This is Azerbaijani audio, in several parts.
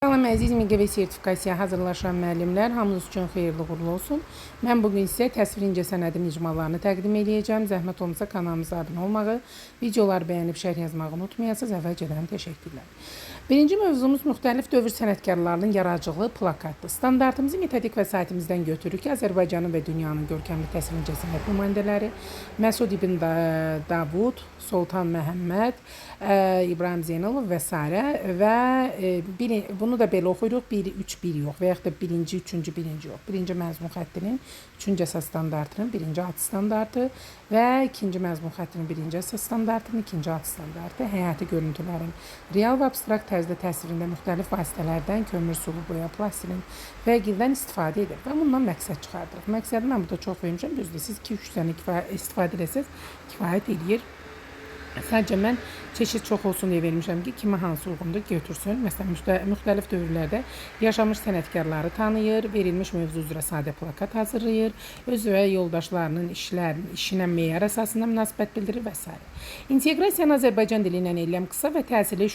Salam əziz MİQV sertifikasiya hazırlaşan müəllimlər, hamınız üçün xeyirli uğurlu olsun. Mən bugün sizə təsvir incəsənədin icmalarını təqdim edəcəm. Zəhmət olmasa kanalımıza abunə olmağı, videoları bəyənib şərh yazmağı unutmayasınız. Əvvəlcədən təşəkkürlər. Birinci mövzumuz müxtəlif dövr sənətkarlarının yaradıcılığı plakatdır. Standartımızı metodik vəsaitimizdən götürürük ki, Azərbaycanın və dünyanın görkəmli təsvir incəsənət nümayəndələri Məsud İbn Davud, Sultan Məhəmməd, İbrahim Zeynalov və s. və bunu da belə oxuyuruq, 1-3-1 yox və yaxud da birinci, üçüncü, birinci yox. Birinci məzmun xəttinin üçüncü əsas standartının birinci ad standartı və ikinci məzmun xəttinin birinci əsas standartının ikinci ad standartı, həyati görüntülərin real və abstrakt tərzdə təsvirində müxtəlif vasitələrdən kömür, sulu boya, plastilin və gildən istifadə edir və bundan məqsəd çıxardırıq. Məqsədi mən burada çox vermişəm, düzdür, siz 2-3 dənə istifadə etsəz kifayət edir. Sadəcə mən çeşid çox olsun deyə vermişəm ki, kimə hansı uyğundur götürsün. Məsələn, müxtəlif dövrlərdə yaşamış sənətkarları tanıyır, verilmiş mövzu üzrə sadə plakat hazırlayır, öz və yoldaşlarının işinə meyar əsasında münasibət bildirir və s. İnteqrasiyanın Azərbaycan dili ilə eləm qısa və təsirli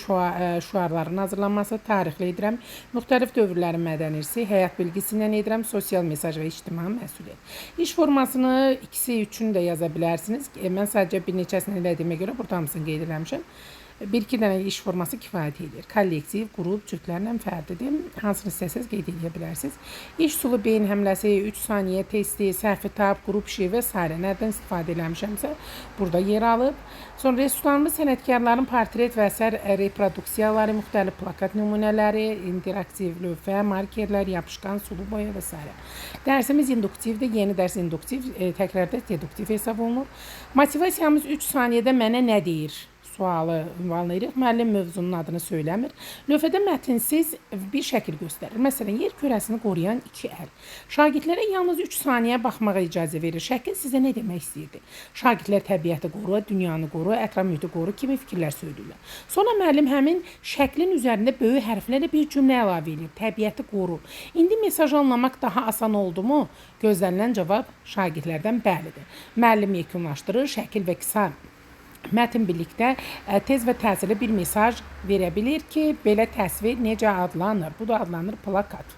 şüarların hazırlanması, tarixli edirəm, müxtəlif dövrlərin mədəni irsi, həyat bilgisi ilə edirəm, sosial mesaj və ictimai məsuliyyət. İş formasını ikisi üçün də yaza bilərsiniz. Mən sadəcə bir neçəsini elədiyimə görə burada hamısını qeyd eləmişəm. Bir-iki dənə iş forması kifayət edir. Kollektiv, qrup, cütlərlə fərdidir. Hansını istəsəz qeyd edə bilərsiniz. İş sulu beyin həmləsi, 3 saniyə testi, səhvi tab, qrup işi və s. Nədən istifadə eləmişəmsə burada yer alıb. Sonra restoranlı sənətkarların portret və əsər reproduksiyaları, müxtəlif plakat nümunələri, interaktiv lövhə, markerlər, yapışqan, sulu boya və s. Dərsimiz induktivdir. Yeni dərs induktiv, təkrarda deduktiv hesab olunur. Motivasiyamız 3 saniyədə mənə nə deyir? Sualı ünvanlayırıq. Müəllim mövzunun adını söyləmir. Lövhədə mətinsiz bir şəkil göstərir. Məsələn, yer kürəsini qoruyan 2 əl. Şagirdlərə yalnız 3 saniyə baxmağa icazə verir. Şəkil sizə nə demək istəyirdi? Şagirdlər təbiəti qoru, dünyanı qoru, ətraf mühiti qoru kimi fikirlər söyləyirlər. Sonra müəllim həmin şəklin üzərində böyük hərflərlə bir cümlə əlavə edir. Təbiəti qoru. İndi mesaj anlamaq daha asan oldumu? Gözlənilən cavab şagirdlərdən bəlidir. Müəllim yekunlaşdırır, şəkil və qısa mətn birlikdə tez və təsirli bir mesaj verə bilir ki, belə təsvir necə adlanır? Bu da adlanır plakat.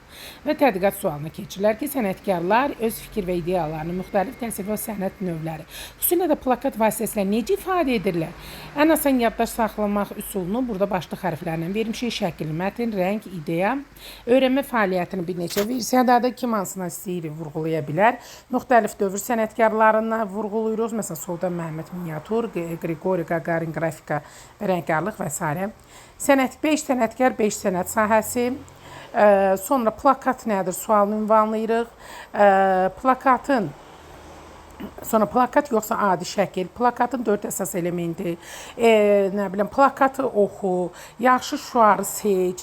Və tədqiqat sualına keçirlər ki, sənətkarlar öz fikir və ideyalarını müxtəlif təsvir və sənət növləri, xüsusilə də plakat vasitəsilə necə ifadə edirlər? Ən asan yaddaş saxlamaq üsulunu burada başlıq hərflərlə vermişik. Şəkil, mətn, rəng, ideya. Öyrənmə fəaliyyətini bir neçə versiyada kim hansına istəyirik vurğulaya bilər. Müxtəlif dövr sənətkarlarına vurğuluyuruq. Məsələn, Sultan Məhəmməd miniatür, Qriqori Qaqarin qrafika və rəngkarlıq və s. Sənət 5 sənətkar, 5 sənət sahəsi. Sonra plakat nədir? Sualını ünvanlayırıq. Sonra plakat yoxsa adi şəkil, plakatın 4 əsas elementi, nə bilim, plakatı oxu, yaxşı şüarı seç,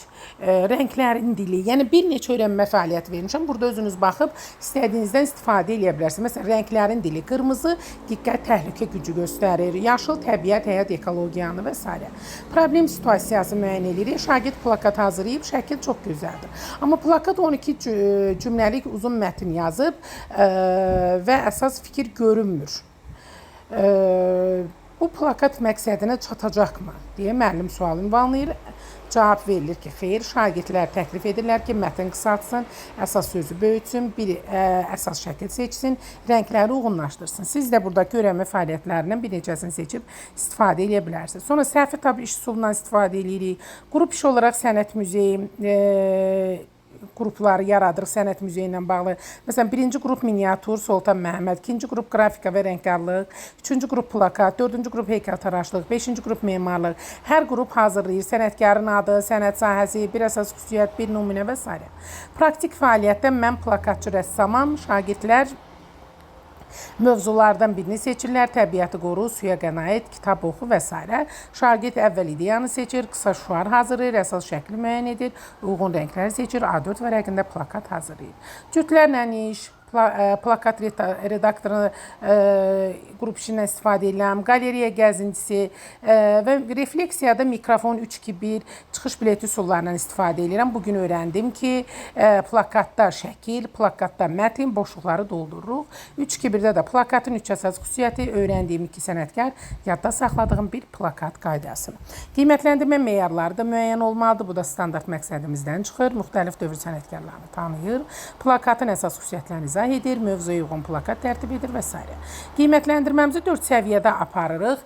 rənglərin dili, yəni bir neçə öyrənmə fəaliyyəti vermişəm. Burada özünüz baxıb istədiyinizdən istifadə edə bilərsiniz. Məsələn, rənglərin dili, qırmızı diqqət təhlükə gücü göstərir, yaşıl təbiət, həyat ekologiyanı və s. Problem situasiyası müəyyən edirik. Şagird plakat hazırlayıb, şəkil çox gözəldir. Amma plakat 12 cümləlik uzun mətn yazıb və əsas fikir görünmür. Bu plakat məqsədinə çatacaqmı deyə müəllim sual ünvanlayır. Cavab verilir ki, xeyr, şagirdlər təklif edirlər ki, mətn qısaltsın, əsas sözü böyütsün, bir əsas şəkil seçsin, rəngləri uyğunlaşdırsın. Siz də buradakı öyrənmə fəaliyyətlərindən bir neçəsini seçib istifadə edə bilərsiniz. Sonra səhvi tab iş üsulundan istifadə edirik. Qrup iş olaraq sənət muzeyi qrupları yaradırıq sənət muzeyi ilə bağlı. Məsələn, birinci qrup miniatür, Sultan Məhəmməd, ikinci qrup qrafika və rəngkarlıq, üçüncü qrup plakat, dördüncü qrup heykəltaraşlıq, beşinci qrup memarlıq. Hər qrup hazırlayır sənətkarın adı, sənət sahəsi, bir əsas xüsusiyyət, bir nümunə və s. Praktik fəaliyyətdə mən plakatçı rəssamam, şagirdlər mövzulardan birini seçirlər, təbiəti qoru, suya qənaət, kitab oxu və s. Şagird əvvəl ideyanı seçir, qısa şüar hazırlayır, əsas şəkli müəyyən edir, uyğun rəngləri seçir, A4 vərəqində plakat hazırlayır. Cütlərlə iş, plakat redaktoru qrup işindən istifadə edirəm, qaleriya gəzintisi və refleksiyada mikrofon 3-2-1 çıxış bileti üsullarından istifadə edirəm. Bugün öyrəndim ki, plakatda şəkil, plakatda mətn boşluqları doldururuq. 3-2-1-də də plakatın 3 əsas xüsusiyyəti, öyrəndiyim 2 sənətkar, yadda saxladığım bir plakat qaydası. Qiymətləndirmə meyarları da müəyyən olmalıdır. Bu da standart məqsədimizdən çıxır. Müxtəlif dövr sənətkarlarını tanıyır. Plakatın əsas xüsusiyyətlərini izah edir, mövzuya uyğun plakat tərtib edir və s. Qiymətləndirməmizi 4 səviyyədə aparırıq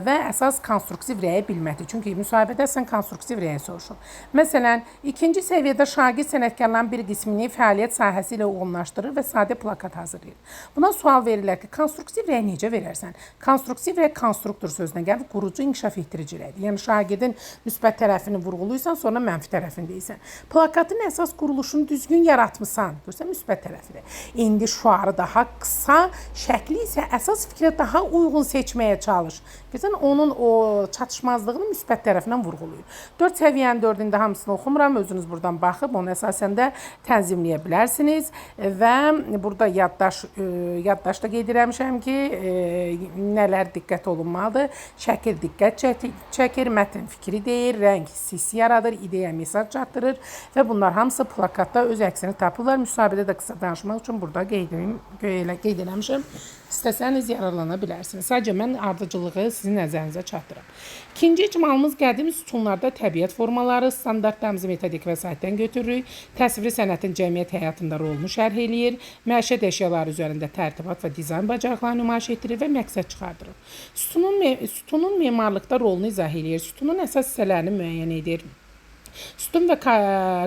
və əsas konstruktiv rəyi bilməkdir. Çünki müsahibədə sən konstruktiv rəyi soruşur. Məsələn, ikinci səviyyədə şagird sənətkarların bir qismini fəaliyyət sahəsi ilə uyğunlaşdırır və sadə plakat hazırlayır. Buna sual verirlər ki, konstruktiv rəyi necə verərsən? Konstruktiv rəy konstruktor sözünə gəlir, qurucu, inkişaf etdirici rəydir. Yəni, şagirdin müsbət tərəfini vurğuluysan, sonra mənfi tərəfini deyirsən. Plakatın əsas quruluşunu düzgün yaratmışsan, görsən, müsbət tərəfidir. İndi şuarı daha qısa, şəkli isə əsas fikrə daha uyğun seçməyə çalış. Görsən, onun o çatışmazlığını müsbət tərəfindən vurğuluyur. 4 səviyyənin 4-ünü də hamısını oxumuram, özünüz buradan baxıb, onu əsasən də tənzimləyə bilərsiniz və burada yaddaşda qeyd edirəm ki, nələr diqqət olunmalıdır. Şəkil diqqət çəkir, mətn fikri deyir, rəng hissi yaradır, ideya mesaj çatdırır və bunlar hamısı plakatda öz əksini tapırlar. Müsahibədə də qısa danışmaq üçün burada qeyd eləmişəm. İstəsəniz yararlana bilərsiniz. Sadəcə mən ardıcılığı sizin nəzərinizə çatdırım. İkinci icmalımız qədim sütunlarda təbiət formaları, standartlarımızı metodik vəsaitdən götürürük. Təsviri sənətin cəmiyyət həyatında rolunu şərh eləyir. Məişət əşyaları üzərində tərtibat və dizayn bacarıqlarını nümayiş etdirir və məqsəd çıxardırır. Sütunun memarlıqda rolunu izah eləyir. Sütunun əsas hissələrini müəyyən edir. Sütun və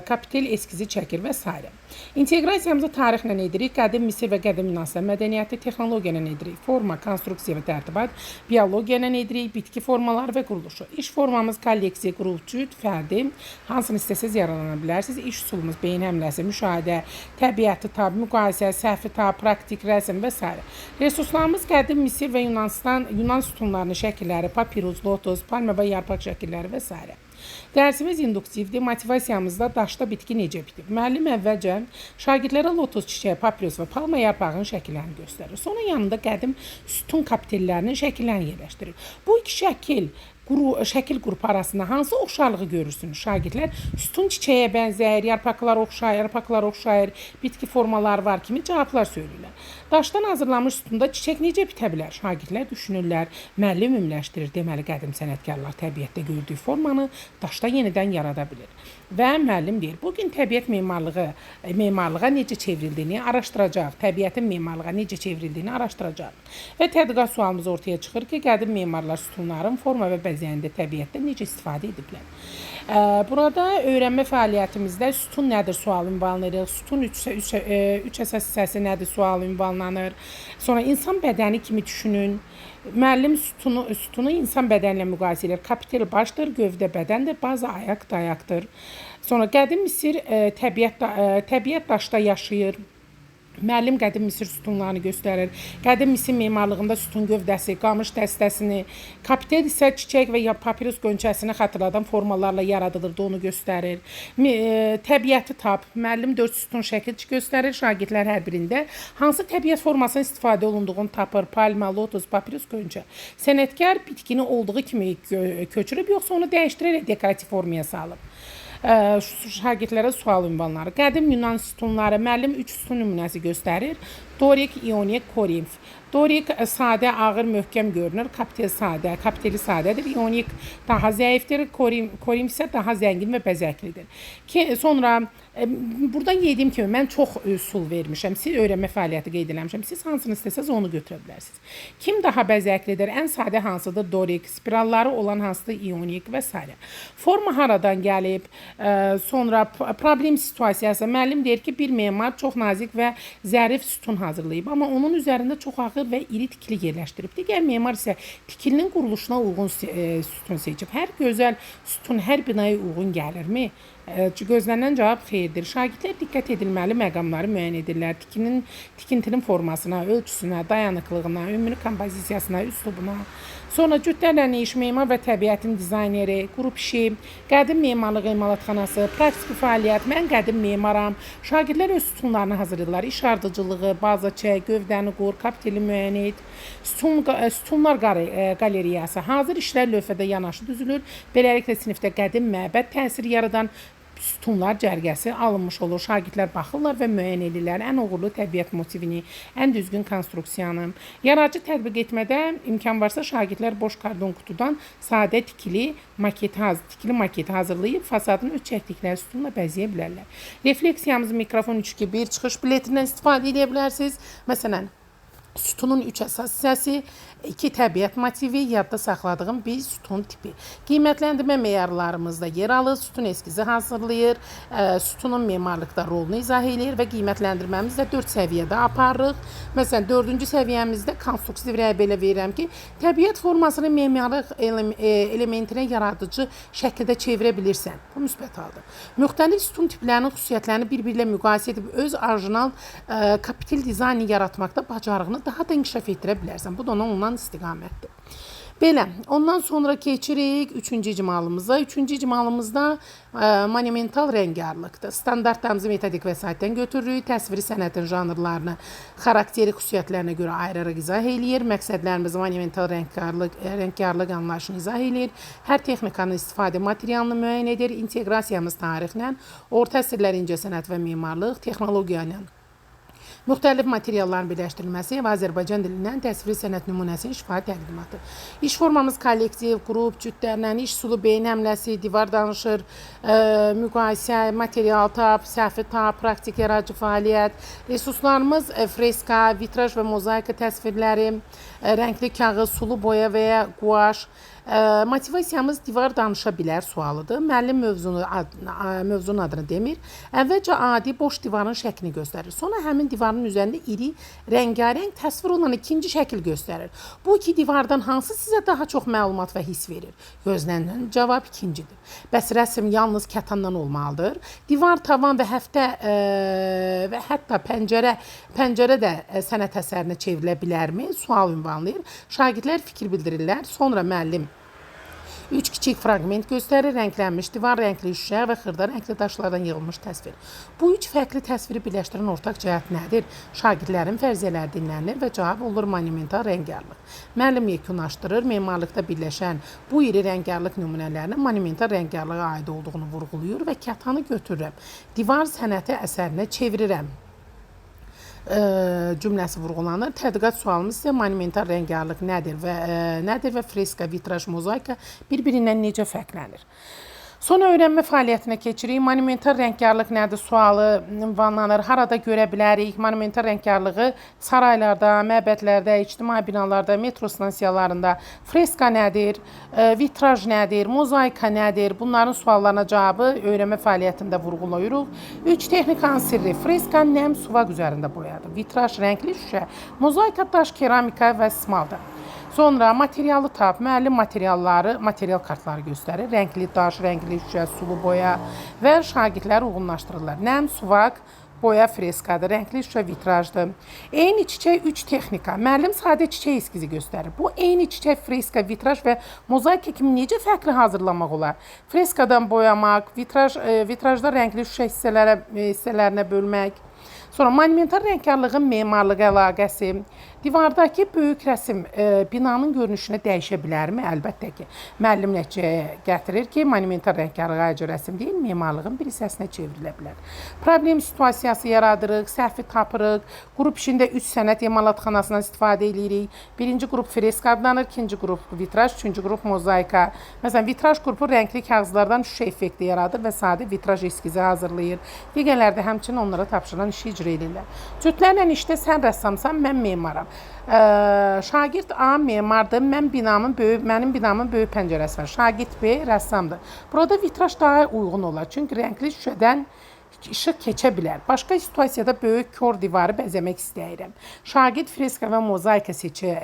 kapitel eskizi çəkir və s. İnteqrasiyamızı tarixlə edirik. Qədim Misir və qədim Yunanistan mədəniyyəti, texnologiya ilə edirik. Forma, konstruksiya və tərtibat, biologiya ilə edirik. Bitki formaları və quruluşu. İş formamız kolleksiya, qrup, cüt, fərdi. Hansını istəsəz yararlana bilərsiniz. İş üsulumuz beyin həmləsi, müşahidə, təbiəti tab, müqayisə, səhvi tab, praktik, rəsm və s. Resurslarımız qədim Misir və Yunan sütunlarının şəkilləri, papirus, lotus, palma və yarpaq şəkilləri və s. Dərsimiz induktivdir. Motivasiyamızda daşda bitki necə bitib? Müəllim əvvəlcə şagirdlərə lotus çiçəyi, papirus və palma yarpağının şəkillərini göstərir. Sonra yanında qədim sütun kapitellərinin şəkillərini yerləşdirir. Bu iki şəkil qrupu arasında hansı oxşarlığı görürsünüz? Şagirdlər sütun çiçəyə bənzəyir, yarpaqlar oxşayır, bitki formaları var kimi cavablar söyləyirlər. Daşdan hazırlanmış sütunda çiçək necə bitə bilər? Şagirdlər düşünürlər, müəllim ümumiləşdirir. Deməli, qədim sənətkarlar təbiətdə gördüyü formanı daşda yenidən yarada bilir. Və müəllim deyir, bugün təbiət memarlığa necə çevrildiyini araşdıracaq, təbiətin memarlığa necə çevrildiyini araşdıracaq. Və tədqiqat sualımız ortaya çıxır ki, qədim memarlar sütunların forma və bəzəyində təbiətdə necə istifadə ediblər. Burada öyrənmə fəaliyyətimizdə sütun nədir sualı ünvanlayırıq, sütun üç əsas hissəsi nədir sualı ünvanlanır. Sonra insan bədəni kimi düşünün. Müəllim sütunu insan bədənlə müqayisə edir. Kapitel başdır, gövdə bədəndir, bazı ayaq da ayaqdır. Sonra qədim Misir təbiət daşda yaşayır. Müəllim qədim Misir sütunlarını göstərir. Qədim Misir memarlığında sütun gövdəsi, qamış dəstəsini, kapitel isə çiçək və ya papirus qönçəsini xatırladan formalarla yaradılırdı, onu göstərir. Təbiəti tab, müəllim 4 sütun şəkil göstərir. Şagirdlər hər birində hansı təbiət formasının istifadə olunduğunu tapır. Palma, lotus, papirus, qönçə. Sənətkar bitkini olduğu kimi köçürüb, yoxsa onu dəyişdirərək dekorativ formaya salıb. Şagirdlərə sual ünvanları. Qədim Yunan sütunları, müəllim 3 sütun nümunəsi göstərir. Dorik, ionik, korinf. Dorik sadə, ağır, möhkəm görünür. Kapiteli sadədir. İonik daha zəifdir. Korinf isə daha zəngin və bəzəklidir. Sonra burada yediyim kimi mən çox üsul vermişəm. Siz öyrənmə fəaliyyəti qeyd eləmişəm. Siz hansını istəsəz onu götürə bilərsiniz. Kim daha bəzəklidir? Ən sadə hansıdır? Dorik. Spiralları olan hansıdır? İonik və s. Forma haradan gəlib? Sonra problem situasiyası. Müəllim deyir ki, bir memar çox nazik və zərif sütun hazırlayıb, amma onun üzərində çox ağır və iri tikili yerləşdirib. Digər memar isə tikilinin quruluşuna uyğun sütun seçib. Hər gözəl sütun hər binaya uyğun gəlirmi? Gözlənilən cavab xeyirdir. Şagirdlər diqqət edilməli məqamları müəyyən edirlər. Tikintinin formasına, ölçüsünə, dayanıqlığına, ümumi kompozisiyasına, üslubuna. Sonra cütlərlə iş memar və təbiətin dizayneri, qrup işi, qədim memarlıq emalatxanası, praktiki fəaliyyət, mən qədim memaram. Şagirdlər öz sütunlarını hazırlayırlar. İş ardıcılığı, baza çək, gövdəni qur, kapiteli müəyyən et, sütunlar qalereyası. Hazır işlər lövhədə yanaşı düzülür. Beləliklə sinifdə qədim məbəd təsiri yaradan sütunlar cərgəsi alınmış olur. Şagirdlər baxırlar və müəyyən edirlər ən uğurlu təbiət motivini, ən düzgün konstruksiyanı. Yaradıcı tətbiq etmədə imkan varsa şagirdlər boş karton qutudan sadə tikili maket hazırlayıb fasadını öz çəkdikləri sütunla bəzəyə bilərlər. Refleksiyamız mikrofon 3-2-1 çıxış biletindən istifadə edə bilərsiniz. Məsələn, sütunun 3 əsas hissəsi, 2 təbiət motivi, yadda saxladığım bir sütun tipi. Qiymətləndirmə meyarlarımızda yer alır, sütun eskizi hazırlayır, sütunun memarlıqda rolunu izah edir və qiymətləndirməmiz də 4 səviyyədə aparırıq. Məsələn, 4-cü səviyyəmizdə konstruktiv rəy belə verirəm ki, təbiət formasını memarlıq elementinə yaradıcı şəkildə çevirə bilirsən. Bu müsbət haldır. Müxtəlif sütun tiplərinin xüsusiyyətlərini bir-birlə müqayisə edib öz orijinal kapitel dizaynı yaratmaqda bacarığını daha da inkişaf etdirə bilərsən. Bu da ondan istiqamətdir. Belə, ondan sonra keçirik 3-cü icmalımıza. 3-cü icmalımızda monumental rəngarlıqdır. Standartlarımızı metodik vəsaitdən götürürük. Təsviri sənətin janrlarını xarakteri xüsusiyyətlərinə görə ayıraraq izah eləyir. Məqsədlərimiz monumental rəngarlıq anlayışını izah eləyir. Hər texnikanın istifadə materialını müəyyən edir. İnteqrasiyamız tarixlə, orta əsrlər incəsənət və memarlıq, texnologiya ilə müxtəlif materialların birləşdirilməsi və Azərbaycan dilindən təsviri sənət nümunəsinin şifahi təqdimatı. İş formamız kollektiv, qrup, cütlərlə, iş sulu, beyin həmləsi, divar danışır, müqayisə, material tap, səhvi tap, praktik yaradıcı fəaliyyət. Resurslarımız freska, vitraj və mozaika təsvirləri, rəngli kağız, sulu boya və ya quaş. Motivasiyamız divar danışa bilər sualıdır. Müəllim mövzunun adını demir. Əvvəlcə adi boş divarın şəklini göstərir. Sonra həmin divarın üzərində iri, rəngarəng təsvir olan ikinci şəkil göstərir. Bu iki divardan hansı sizə daha çox məlumat və hiss verir? Gözlənilən cavab ikincidir. Bəs rəsm yalnız kətandan olmalıdır. Divar, tavan və hətta pəncərə də sənət əsərinə çevrilə bilərmi? Sual ünvanlayır. Şagirdlər fikir bildirirlər. Sonra müəllim 3 kiçik fraqment göstərir, rənglənmiş divar, rəngli şüşə və xırda rəngli daşlardan yığılmış təsvir. Bu 3 fərqli təsviri birləşdirən ortaq cəhət nədir? Şagirdlərin fərziyyələri dinlənilir və cavab olur monumental rəngarlıq. Müəllim yekunlaşdırır, memarlıqda birləşən bu iri rəngarlıq nümunələrinə monumental rəngarlığa aid olduğunu vurğulayır və kətanı götürürəm. Divar sənəti əsərinə çevirirəm cümləsi vurğulanır. Tədqiqat sualımız isə monumental rəngarlıq nədir və freska, vitraj, mozaika bir-birindən necə fərqlənir? Sonra öyrənmə fəaliyyətinə keçirik. Monumental rəngarlıq nədir sualı ünvanlanır. Harada görə bilərik? Monumental rəngarlığı saraylarda, məbədlərdə, ictimai binalarda, metro stansiyalarında. Freska nədir? Vitraj nədir? Mozaika nədir? Bunların suallarına cavabı öyrənmə fəaliyyətində vurğulayırıq. 3 texnikanın sirri. Freska nəm suvaq üzərində boyadır. Vitraj rəngli şüşə. Mozaika daş, keramika və smaldır. Sonra materialı tap, müəllim material kartları göstərir. Rəngli daş, rəngli şüşə, sulu boya və şagirdlər uyğunlaşdırırlar. Nəm, suvaq, boya freskadır, rəngli şüşə vitrajdır. Eyni çiçək 3 texnika. Müəllim sadə çiçək eskizi göstərir. Bu eyni çiçək, freska, vitraj və mozaika kimi necə fərqli hazırlamaq olar? Freskadan boyamaq, vitrajda rəngli şüşə hissələrinə bölmək. Sonra monumental rəngarlığın memarlıq əlaqəsi. Divardakı böyük rəsm binanın görünüşünə dəyişə bilərmi? Əlbəttə ki. Müəllim nəticəyə gətirir ki, monumental rəngarlığa aid rəsm deyil, memarlığın bir hissəsinə çevrilə bilər. Problem situasiyası yaradırıq, səhvi tapırıq. Qrup işində 3 sənət emalatxanasından istifadə edirik. Birinci qrup freska adlanır, ikinci qrup vitraj, üçüncü qrup mozaika. Məsələn, vitraj qrupu rəngli kağızlardan şüşə effekti yaradır və sadə vitraj eskizi hazırlayır. Digərlərdə həmçinin onlara tapşırılan işi icra edirlər. Cütlərlə işdə sən rəssamsan, mən memaram. Şagird A memardır, mənim binamın böyük pəncərəsi var. Şagird B rəssamdır. Burada vitraj daha uyğun olar, çünki rəngli şüşədən işıq keçə bilər. Başqa situasiyada böyük kör divarı bəzəmək istəyirəm. Şagird freska və mozaika seçə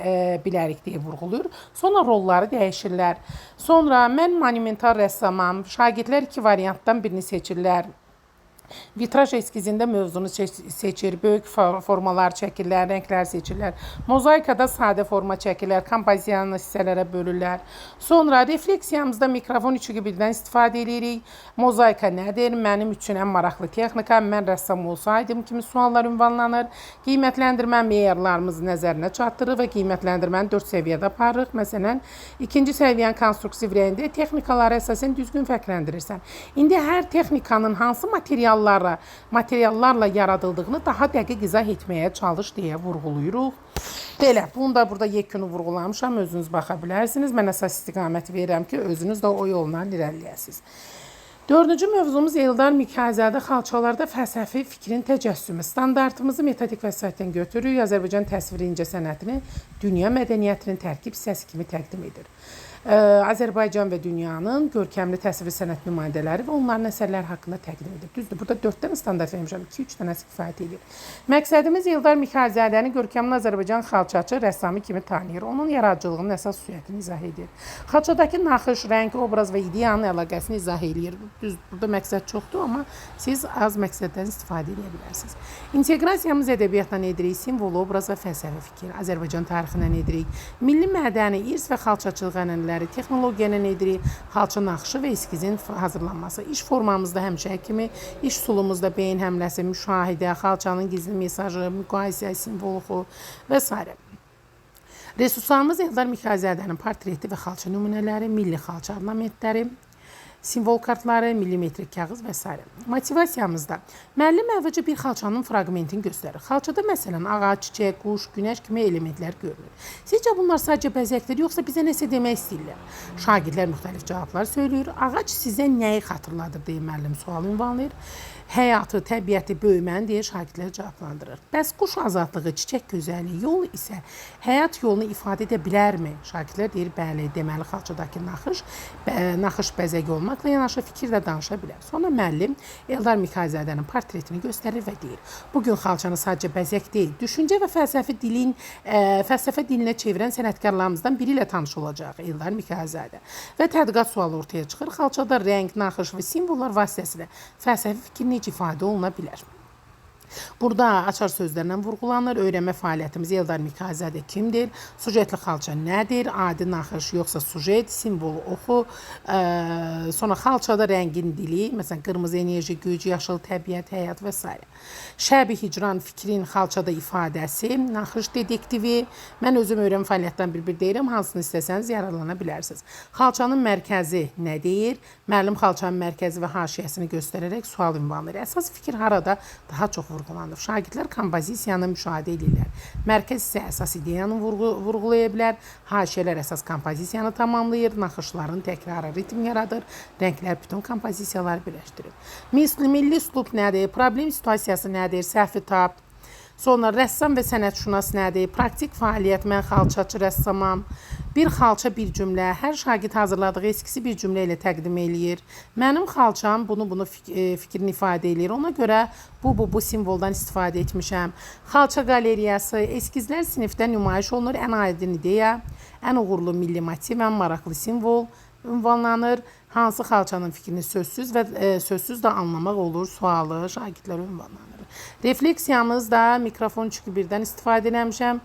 bilərik deyə vurğulur. Sonra rolları dəyişirlər. Sonra mən monumental rəssamam. Şagirdlər 2 variantdan birini seçirlər. Vitraj eskizində mövzunu seçir, böyük formalar çəkirlər, rənglər seçirlər. Mozaikada sadə forma çəkirlər, kompozisiyanı hissələrə bölürlər. Sonra refleksiyamızda mikrofon 3-2-1-dən istifadə edirik. Mozaika nədir? Mənim üçün ən maraqlı texnika, mən rəssam olsaydım kimi suallar ünvanlanır. Qiymətləndirmə meyarlarımızı nəzərinə çatdırır və qiymətləndirməni 4 səviyyədə aparırıq. Məsələn, ikinci səviyyənin konstruktiv rəyində texnikaları əsasən düzgün fərqləndirirsən. İndi hər texnikanın hansı materiallarla yaradıldığını daha dəqiq izah etməyə çalış deyə vurğuluyuruq. Belə, bunu da burada yekunu vurğulamışam, özünüz baxa bilərsiniz. Mən əsas istiqamət verirəm ki, özünüz də o yolla irəliləyəsiniz. Dördüncü mövzumuz Eldar Mikayəzadə xalçalarda fəlsəfi fikrin təcəssümü. Standartımızı metodik vəsaitdən götürürük. Azərbaycan təsviri incəsənətini dünya mədəniyyətinin tərkib hissəsi kimi təqdim edir. Azərbaycan və dünyanın görkəmli təsviri sənət nümayəndələri və onların əsərləri haqqında təqdim edir. Düzdür, burada 4 dənə standart vermişəm, 2-3 dənəsi kifayət edir. Məqsədimiz Eldar Mikayəzadəni görkəmli Azərbaycan xalçaçı rəssamı kimi tanıyır. Onun yaradıcılığının əsas xüsusiyyətini izah edir. Xalçadakı naxış, rəng, obraz və ideyanın əlaqəsini izah edir. Düz, burada məqsəd çoxdur, amma siz az məqsəddən istifadə edə bilərsiniz. İnteqrasiyamız ədəbiyyatla edirik, simvol, obraz və fəlsəfi fikir. Azərbaycan tarixindən edirik. Milli mədəni, irs və xalçaçılıq ənənələri, texnologiyanı edirik, xalça naxışı və eskizin hazırlanması. İş formamızda həmişə kimi, iş sulumuzda beyin həmləsi, müşahidə, xalçanın gizli mesajı, müqayisə, simvoluxu və s. Resurslarımız Eldar Mikayəzadənin portreti və xalça nümunələri, milli xalça ornamentləri, simvol kartları, millimetrik kağız və s. Motivasiyamızda müəllim əvvəlcə bir xalçanın fraqmentini göstərir. Xalçada məsələn ağac, çiçək, quş, günəş kimi elementlər görünür. Sizcə bunlar sadəcə bəzəkdir, yoxsa bizə nəsə demək istəyirlər? Şagirdlər müxtəlif cavablar söyləyir. Ağac sizə nəyi xatırladır deyə müəllim sual ünvanlayır. Həyatı, təbiəti, böyüməni deyə şagirdlər cavablandırır. Bəs quş azadlığı, çiçək gözəlliyi, yol isə həyat yolunu ifadə edə bilərmi? Şagirdlər deyir, bəli, deməli xalçadakı naxış bəzək olmaqla yanaşı fikir də danışa bilər. Sonra müəllim Eldar Mikayəzadənin portretini göstərir və deyir, bugün xalçanı sadəcə bəzək deyil, düşüncə və fəlsəfə dilinə çevirən sənətkarlarımızdan biri ilə tanış olacaq Eldar Mikayəzadə. Və tədqiqat sualı ortaya çıxır. Xalçada rəng, naxış və simvollar vasitəsilə fəlsəfi fikir necə ifadə oluna bilər? Burada açar sözlərlə vurğulanır. Öyrənmə fəaliyyətimiz Eldar Mikayəzadə kimdir? Sujetli xalça nədir? Adi naxış yoxsa sujet, simvolu oxu. Sonra xalçada rəngin dili, məsələn qırmızı enerji, güc, yaşıl təbiət, həyat və s. Şəbi hicran fikrin xalçada ifadəsi, naxış dedektivi. Mən özüm öyrənmə fəaliyyətdən bir deyirəm, hansını istəsəniz yararlana bilərsiniz. Xalçanın mərkəzi nə deyir? Müəllim xalçanın mərkəzi və haşiyəsini göstərərək sual ünvanlayır. Əsas fikir harada daha çox vurğulanır? Şagirdlər kompozisiyanı müşahidə edirlər. Mərkəz isə əsas ideyanı vurğulaya bilər. Haşiyələr əsas kompozisiyanı tamamlayır. Naxışların təkrarı ritm yaradır. Rənglər bütün kompozisiyaları birləşdirir. Milli üslub nədir? Problem situasiyası nədir? Səhvi tap. Sonra rəssam və sənətşünas nədir? Praktik fəaliyyət, mən xalçaçı rəssamam. Bir xalça bir cümlə, hər şagird hazırladığı eskisi bir cümlə ilə təqdim eləyir. Mənim xalçam bunu fikrini ifadə eləyir. Ona görə bu simvoldan istifadə etmişəm. Xalça qalereyası, eskizlər sinifdə nümayiş olunur. Ən aydın ideya, ən uğurlu milli motiv, ən maraqlı simvol ünvanlanır. Hansı xalçanın fikrini sözsüz və sözsüz də anlamaq olur sualı şagirdlərə ünvanlanır. Refleksiyamız da mikrofon 3-2-1-dən istifadə eləmişəm.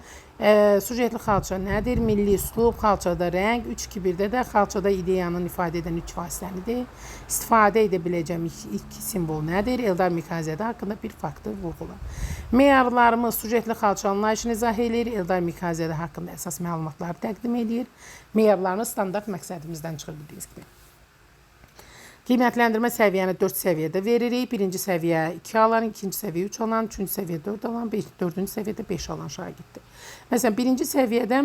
Sujetli xalça nədir? Milli üslub, xalçada rəng, 3-2-1-də də xalçada ideyanın ifadə edən 3 vasitəlidir. İstifadə edə biləcəm ilk simvol nədir? Eldar Mikayəzadə haqqında bir faktı vurğular. Meyarlarımız sujetli xalça anlayışını izah edir. Eldar Mikayəzadə haqqında əsas məlumatları təqdim edir. Meyarlarını standart məqsədimizdən çıxır bildiyiniz kimi. Qiymətləndirmə səviyyəni 4 səviyyədə veririk. Birinci səviyyə 2 alan, ikinci səviyyə 3 alan, üçüncü səviyyə 4 alan, dördüncü səviyyədə 5 alan şagirddir. Məsələn, birinci səviyyədə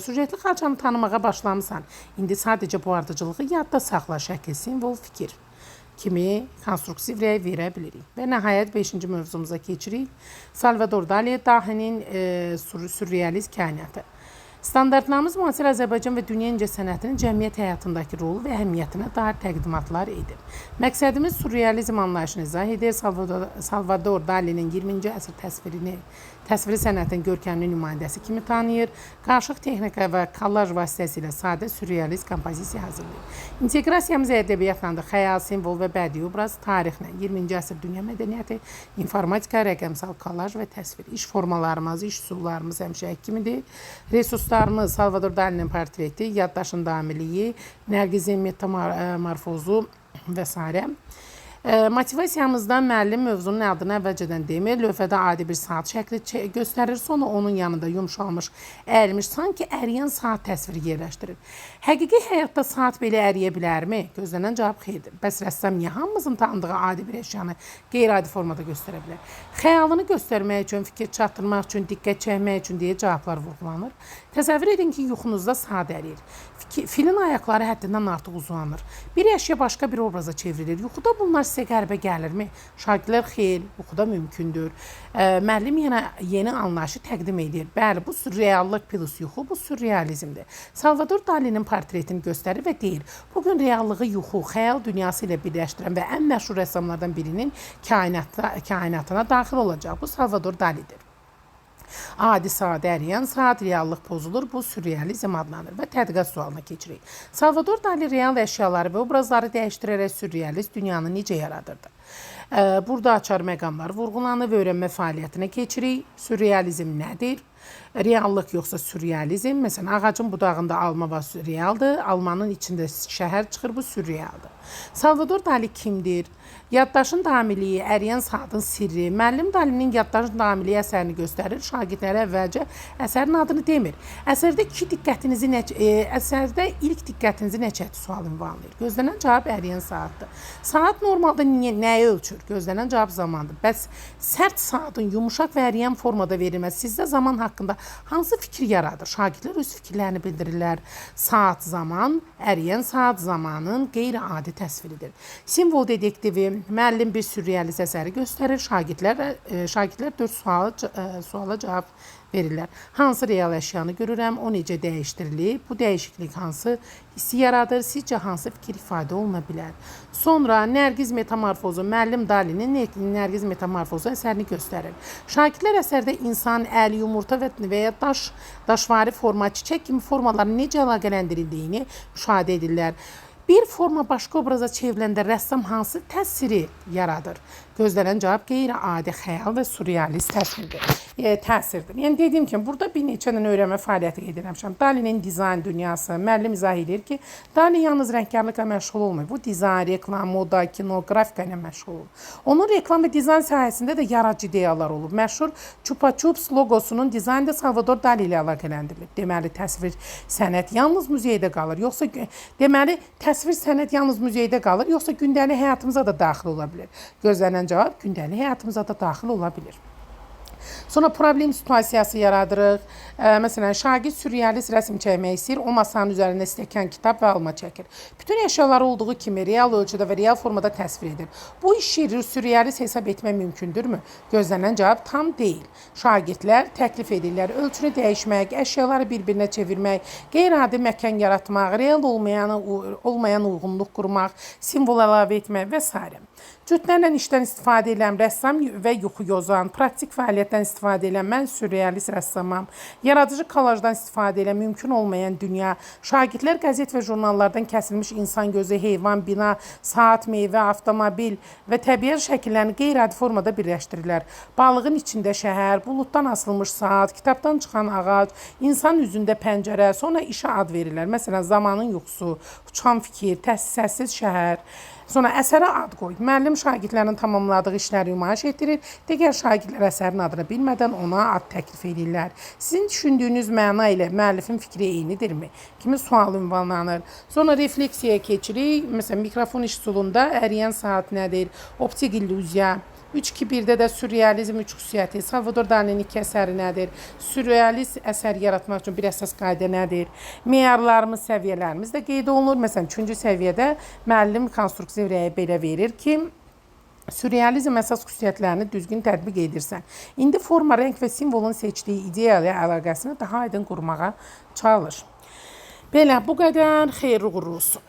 sujetli xalçanı tanımağa başlamısan. İndi sadəcə bu ardıcılığı yadda saxla, şəkil, simvol, fikir kimi konstruktiv rəy verə bilirik. Və nəhayət 5-ci mövzumuza keçirik. Salvador Dali Dahinin sürrealist kainatı. Standartlarımız müasir Azərbaycan və dünya incəsənətinin cəmiyyət həyatındakı rolu və əhəmiyyətinə dair təqdimatlar edir. Məqsədimiz surrealizm anlayışını izah edir. Salvador Dali'nin 20-ci əsr təsviri sənətin görkəmli nümayəndəsi kimi tanıyır. Qarışıq texnika və kollaj vasitəsilə sadə surrealist kompozisiya hazırlayır. İnteqrasiyamız ədəbiyyatla da xəyal, simvol və bədii obraz, tarixlə 20-ci əsr dünya mədəniyyəti, informatika, rəqəmsal kollaj və təsvir. İş formalarımız, iş üsullarımız həmişəki kimidir. Resurslarımız Salvador Dali'nin portreti, yaddaşın davamliliyi, Nərgizin metamorfozu və s. Motivasiyamızda müəllim mövzunun adını əvvəlcədən demir, lövhədə adi bir saat şəkli göstərir, sonra onun yanında yumşalmış, əyilmiş, sanki əriyən saat təsviri yerləşdirir. Həqiqi həyatda saat belə əriyə bilərmi? Gözlənən cavab xeyirdir. Bəs rəssam niyə hamımızın tanıdığı adi bir əşyanı qeyri-adi formada göstərə bilər? Xəyalını göstərmək üçün, fikir çatdırmaq üçün, diqqət çəkmək üçün deyə cavablar vurğulanır. Təsəvvür edin ki, yuxunuzda saat əriyir. Filin ayaqları həddindən artıq uzanır. Bir əşya başqa bir obraza çevrilir. Yuxuda bunlar sizə qəribə gəlirmi? Şagirdlər xeyr, yuxuda mümkündür. Müəllim yenə yeni anlayışı təqdim edir. Bəli, bu reallıq plus yuxu, bu surrealizmdir. Salvador Dali'nin portretini göstərir və deyir, bugün reallığı yuxu, xəyal dünyası ilə birləşdirən və ən məşhur rəssamlardan birinin kainatına daxil olacaq. Bu Salvador Dali'dir. Adi sadə əriyən saat, reallıq pozulur, bu surrealizm adlanır və tədqiqat sualına keçirik. Salvador Dali real əşyaları və obrazları dəyişdirərək surrealist dünyanı necə yaradırdı? Burada açar məqamlar vurğulanır və öyrənmə fəaliyyətinə keçirik. Surrealizm nədir? Reallıq yoxsa surrealizm? Məsələn, ağacın budağında alma var, realdır. Almanın içində şəhər çıxır, bu surrealdır. Salvador Dali kimdir? Yaddaşın davamliliyi, əriyən saatın sirri. Müəllim Dalinin yaddaşın davamliliyi əsərini göstərir. Şagirdlərə əvvəlcə əsərin adını demir. Əsərdə ilk diqqətinizi nə çəkdi sual ünvanlayır. Gözlənən cavab əriyən saatdır. Saat normalda nəyi ölçür? Gözlənən cavab zamandır. Bəs sərt saatın yumuşaq və əriyən formada verilməsi sizdə zaman haqqında hansı fikir yaradır? Şagirdlər öz fikirlərini bildirirlər. Saat zaman, əriyən saat zamanın qeyri-adi təsviridir. Simvol dedektivi, müəllim bir surrealist əsəri göstərir. Şagirdlər 4 suala cavab verirlər. Hansı real əşyanı görürəm, o necə dəyişdirilir, bu dəyişiklik hansı hissi yaradır, sizcə hansı fikir ifadə oluna bilər. Sonra Nərgiz metamorfozu, müəllim Dali'nin Nərgiz metamorfozu əsərini göstərir. Şagirdlər əsərdə insan, əl, yumurta və ya daşvari forma, çiçək kimi formaların necə əlaqələndirildiyini müşahidə edirlər. Bir forma başqa obraza çevriləndə rəssam hansı təsiri yaradır? Gözlənən cavab qeyri-adi xəyal və surrealist təsirdir. Yəni dediyim kimi, burada bir neçə dənə öyrənmə fəaliyyəti qeyd etmişəm. Dali'nin dizayn dünyası, müəllim izah edir ki, Dali yalnız rəngkarlıqla məşğul olmuyor. Bu dizayn, reklam, moda, kino, qrafika ilə məşğul olur. Onun reklam və dizayn sahəsində də yaradıcı ideyalar olub. Məşhur Chupa Chups logosunun dizaynı da Salvador Dali ilə əlaqələndirilib. Deməli, təsvir sənət yalnız muzeydə qalır, yoxsa gündəlik həyatımıza da daxil ola bilər. Gözlənən cavab gündəlik həyatımıza da daxil ola bilər. Sonra problem situasiyası yaradırıq. Məsələn, şagird surrealist rəsm çəkmək istəyir, o masanın üzərində stəkan, kitab və alma çəkir. Bütün əşyaları olduğu kimi real ölçüdə və real formada təsvir edir. Bu işi surrealist hesab etmək mümkündürmü? Gözlənən cavab tam deyil. Şagirdlər təklif edirlər, ölçünü dəyişmək, əşyaları bir-birinə çevirmək, qeyri-adi məkan yaratmaq, real olmayan uyğunluq qurmaq, simvol əlavə etmək və s. Cütlərlə işdən istifadə edən rəssam və yuxu yozan, praktik fəaliyyətdən istifadə edən mən surrealist rəssamam, yaradıcı kollajdan istifadə edən mümkün olmayan dünya, şagirdlər qəzet və jurnallardan kəsilmiş insan gözü, heyvan, bina, saat, meyvə, avtomobil və təbiət şəkillərini qeyri-adi formada birləşdirirlər. Balığın içində şəhər, buluddan asılmış saat, kitabdan çıxan ağac, insan üzündə pəncərə, sonra işə ad verirlər. Məsələn, zamanın yuxusu, uçan fikir, səssiz şəhər. Sonra əsərə ad qoy. Müəllim şagirdlərin tamamladığı işləri nümayiş etdirir. Digər şagirdlər əsərin adını bilmədən ona ad təklif edirlər. Sizin düşündüyünüz məna ilə müəllifin fikri eynidirmi? Kimi sual ünvanlanır. Sonra refleksiyaya keçirik. Məsələn, mikrofon iş üsulunda əriyən saat nədir? Optik illüziya. 3-2-1-də də surrealizm 3 xüsusiyyəti, Salvador Dali'nin 2 əsəri nədir? Surrealist əsər yaratmaq üçün bir əsas qayda nədir? Meyarlarımız, səviyyələrimiz də qeyd olunur. Məsələn, 3-cü səviyyədə müəllim konstruktiv rəyi belə verir ki, Sürrealizm əsas xüsusiyyətlərini düzgün tətbiq edirsən. İndi forma, rəng və simvolun seçdiyi ideya ilə əlaqəsini daha aydın qurmağa çalış. Belə, bu qədər. Xeyirli uğurlu olsun.